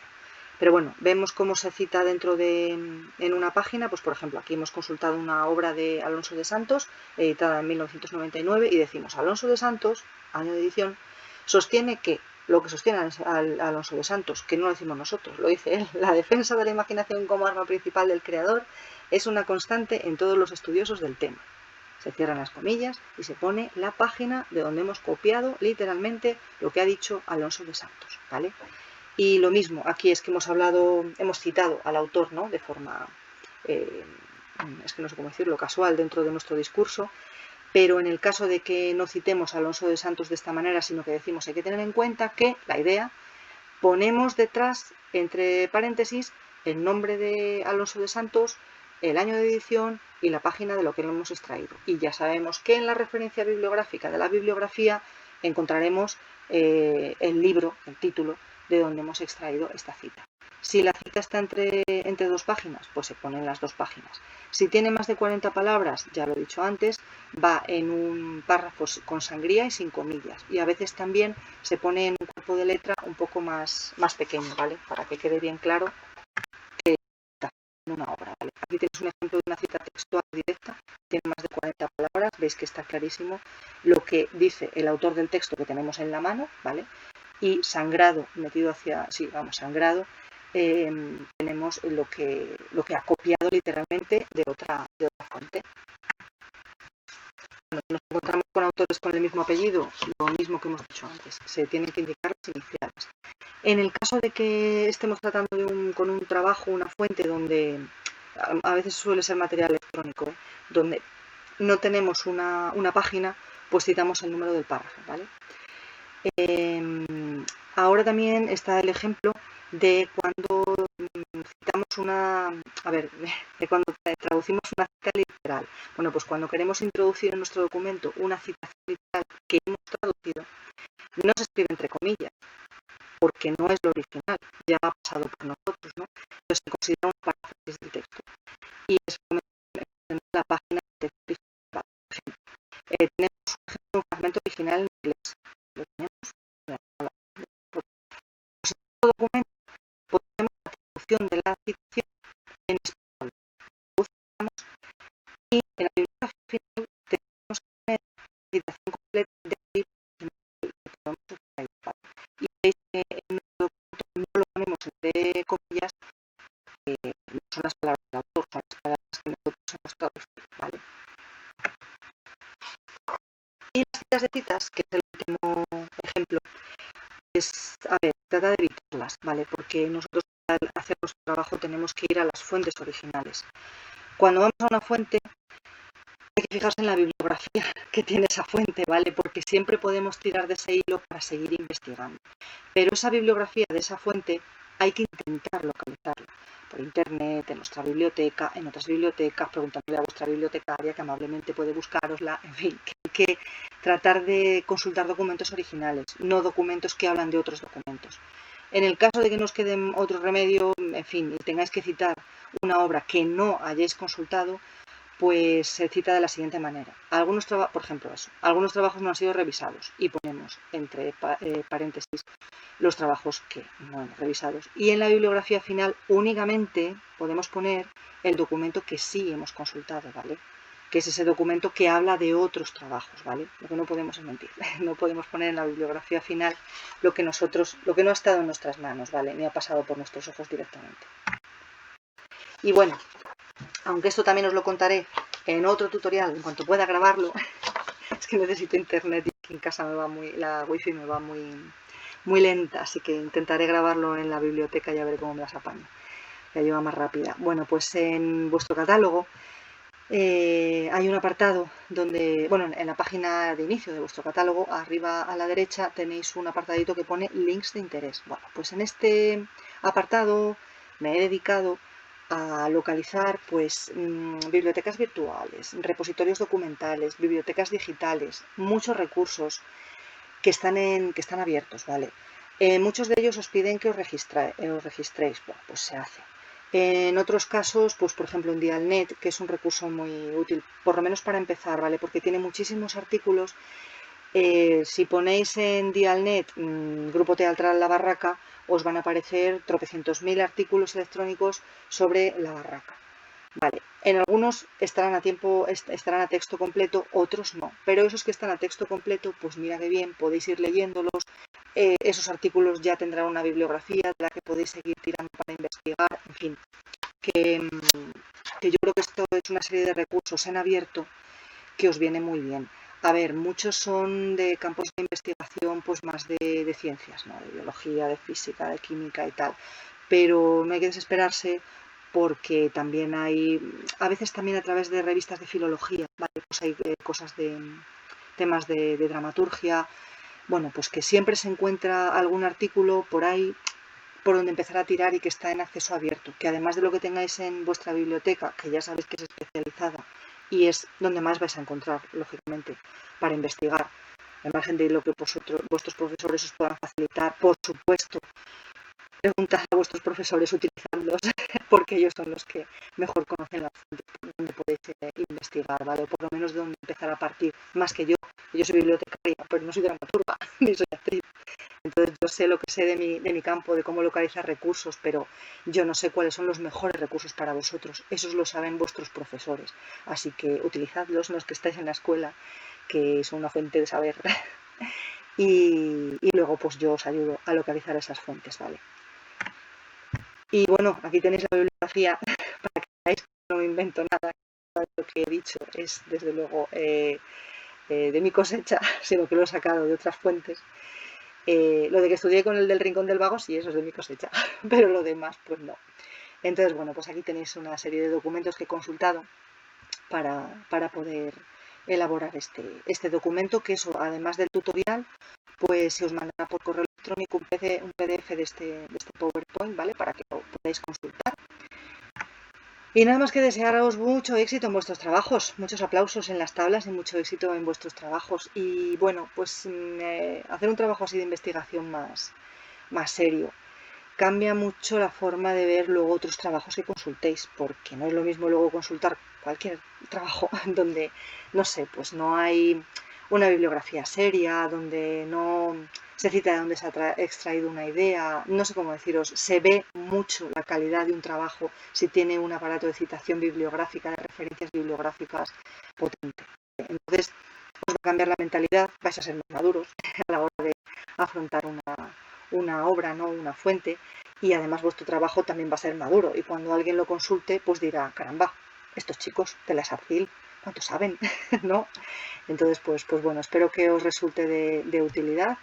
Pero bueno, vemos cómo se cita en una página, pues por ejemplo, aquí hemos consultado una obra de Alonso de Santos, editada en 1999, y decimos, Alonso de Santos, año de edición, sostiene que, lo que sostiene Alonso de Santos, que no lo decimos nosotros, lo dice él, la defensa de la imaginación como arma principal del creador es una constante en todos los estudiosos del tema. Se cierran las comillas y se pone la página de donde hemos copiado literalmente lo que ha dicho Alonso de Santos, ¿vale? Y lo mismo, aquí es que hemos citado al autor, ¿no? De forma, es que no sé cómo decirlo, casual dentro de nuestro discurso, pero en el caso de que no citemos a Alonso de Santos de esta manera, sino que decimos hay que tener en cuenta que la idea, ponemos detrás, entre paréntesis, el nombre de Alonso de Santos, el año de edición y la página de lo que lo hemos extraído. Y ya sabemos que en la referencia bibliográfica de la bibliografía encontraremos el libro, el título, de donde hemos extraído esta cita. Si la cita está entre dos páginas, pues se ponen las dos páginas. Si tiene más de 40 palabras, ya lo he dicho antes, va en un párrafo con sangría y sin comillas. Y a veces también se pone en un cuerpo de letra un poco más pequeño, ¿vale? Para que quede bien claro que está en una obra, ¿vale? Aquí tenéis un ejemplo de una cita textual directa, tiene más de 40 palabras, veis que está clarísimo lo que dice el autor del texto que tenemos en la mano, ¿vale? Y sangrado, metido hacia, sí, vamos, sangrado, tenemos lo que ha copiado literalmente de otra fuente. Bueno, nos encontramos con autores con el mismo apellido, lo mismo que hemos dicho antes, se tienen que indicar las iniciales. En el caso de que estemos tratando con un trabajo, una fuente donde a veces suele ser material electrónico, donde no tenemos una página, pues citamos el número del párrafo, ¿vale? Ahora también está el ejemplo de cuando citamos de cuando traducimos una cita literal. Bueno, pues cuando queremos introducir en nuestro documento una citación literal que hemos traducido, no se escribe entre comillas, porque no es lo original, ya ha pasado por nosotros, ¿no? Entonces se considera una paráfrasis del texto. Y es en la página de texto original, por ejemplo. Tenemos un fragmento original en inglés. Lo tenemos. Pues en todo documento ponemos la traducción de la citación en español. Y en la bibliografía final tenemos que tener la citación completa del libro que podemos extraer. Y veis que en nuestro documento no lo ponemos entre comillas, no son las palabras del autor, son las palabras que nosotros hemos traducido, ¿vale? Y las citas de citas, que es el último ejemplo, trata de evitarlas, ¿vale? Porque nosotros al hacer nuestro trabajo tenemos que ir a las fuentes originales. Cuando vamos a una fuente hay que fijarse en la bibliografía que tiene esa fuente, ¿vale? Porque siempre podemos tirar de ese hilo para seguir investigando. Pero esa bibliografía de esa fuente hay que intentar localizarla por internet, en nuestra biblioteca, en otras bibliotecas, preguntándole a vuestra bibliotecaria que amablemente puede buscarosla, en fin, que hay que tratar de consultar documentos originales, no documentos que hablan de otros documentos. En el caso de que nos quede otro remedio, en fin, y tengáis que citar una obra que no hayáis consultado, pues se cita de la siguiente manera. Algunos trabajos, por ejemplo, eso, algunos trabajos no han sido revisados y ponemos entre paréntesis los trabajos que no hemos revisado. Y en la bibliografía final únicamente podemos poner el documento que sí hemos consultado, ¿vale? Que es ese documento que habla de otros trabajos, ¿vale? Lo que no podemos es mentir. No podemos poner en la bibliografía final lo que no ha estado en nuestras manos, ¿vale? Ni ha pasado por nuestros ojos directamente. Y bueno, aunque esto también os lo contaré en otro tutorial, en cuanto pueda grabarlo, es que necesito internet y aquí en casa la wifi me va muy lenta, así que intentaré grabarlo en la biblioteca y a ver cómo me las apaño. La lleva más rápida. Bueno, pues en vuestro catálogo hay un apartado donde, bueno, en la página de inicio de vuestro catálogo, arriba a la derecha tenéis un apartadito que pone links de interés. Bueno, pues en este apartado me he dedicado a localizar pues bibliotecas virtuales, repositorios documentales, bibliotecas digitales, muchos recursos que están abiertos, ¿vale? Muchos de ellos os piden que os registréis, bueno, pues se hace. En otros casos, pues por ejemplo en Dialnet, que es un recurso muy útil, por lo menos para empezar, ¿vale? Porque tiene muchísimos artículos. Si ponéis en Dialnet Grupo Teatral La Barraca, os van a aparecer tropecientos mil artículos electrónicos sobre La Barraca. Vale, en algunos estarán a texto completo, otros no. Pero esos que están a texto completo, pues mira que bien, podéis ir leyéndolos. Esos artículos ya tendrán una bibliografía de la que podéis seguir tirando para investigar. En fin, que yo creo que esto es una serie de recursos en abierto que os viene muy bien. A ver, muchos son de campos de investigación, pues más de ciencias, ¿no? De biología, de física, de química y tal. Pero no hay que desesperarse porque también hay, a veces también a través de revistas de filología, ¿vale? Pues hay cosas de temas de dramaturgia, bueno, pues que siempre se encuentra algún artículo por ahí por donde empezar a tirar y que está en acceso abierto, que además de lo que tengáis en vuestra biblioteca, que ya sabéis que es especializada y es donde más vais a encontrar, lógicamente, para investigar, al margen de lo que vuestros profesores os puedan facilitar, por supuesto, preguntad a vuestros profesores, utilizadlos, porque ellos son los que mejor conocen las fuentes donde podéis investigar, ¿vale? O por lo menos de dónde empezar a partir, más que yo. Yo soy bibliotecaria, pero no soy dramaturga, ni soy actriz. Entonces yo sé lo que sé de mi campo, de cómo localizar recursos, pero yo no sé cuáles son los mejores recursos para vosotros. Esos lo saben vuestros profesores. Así que utilizadlos, los que estáis en la escuela, que son una fuente de saber. y luego pues yo os ayudo a localizar esas fuentes, ¿vale? Y bueno, aquí tenéis la bibliografía para que veáis que no me invento nada. Lo que he dicho es desde luego de mi cosecha, sino que lo he sacado de otras fuentes. Lo de que estudié con el del Rincón del Vago, sí, eso es de mi cosecha, pero lo demás, pues no. Entonces, bueno, pues aquí tenéis una serie de documentos que he consultado para poder elaborar este documento, que eso, además del tutorial, pues se os mandará por correo electrónico un PDF de este PowerPoint, ¿vale? Para que lo podáis consultar. Y nada más que desearos mucho éxito en vuestros trabajos, muchos aplausos en las tablas y mucho éxito en vuestros trabajos. Y bueno, pues hacer un trabajo así de investigación más serio cambia mucho la forma de ver luego otros trabajos que consultéis, porque no es lo mismo luego consultar cualquier trabajo donde, no sé, pues no hay una bibliografía seria, donde no se cita de dónde se ha extraído una idea, no sé cómo deciros, se ve mucho la calidad de un trabajo si tiene un aparato de citación bibliográfica, de referencias bibliográficas potente. Entonces, os va a cambiar la mentalidad, vais a ser más maduros a la hora de afrontar una obra, ¿no? Una fuente, y además vuestro trabajo también va a ser maduro, y cuando alguien lo consulte, pues dirá, caramba, estos chicos de la SACIL, ¿cuánto saben? ¿No? Entonces, pues bueno, espero que os resulte de utilidad.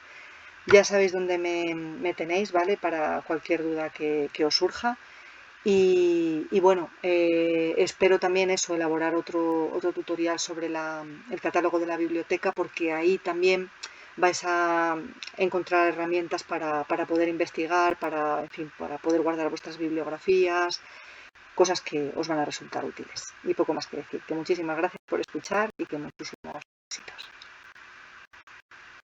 Ya sabéis dónde me tenéis, ¿vale? Para cualquier duda que os surja. Y bueno, espero también eso, elaborar otro tutorial sobre el catálogo de la biblioteca, porque ahí también vais a encontrar herramientas para poder investigar, en fin, para poder guardar vuestras bibliografías, cosas que os van a resultar útiles. Y poco más que decir, que muchísimas gracias por escuchar y que muchísimas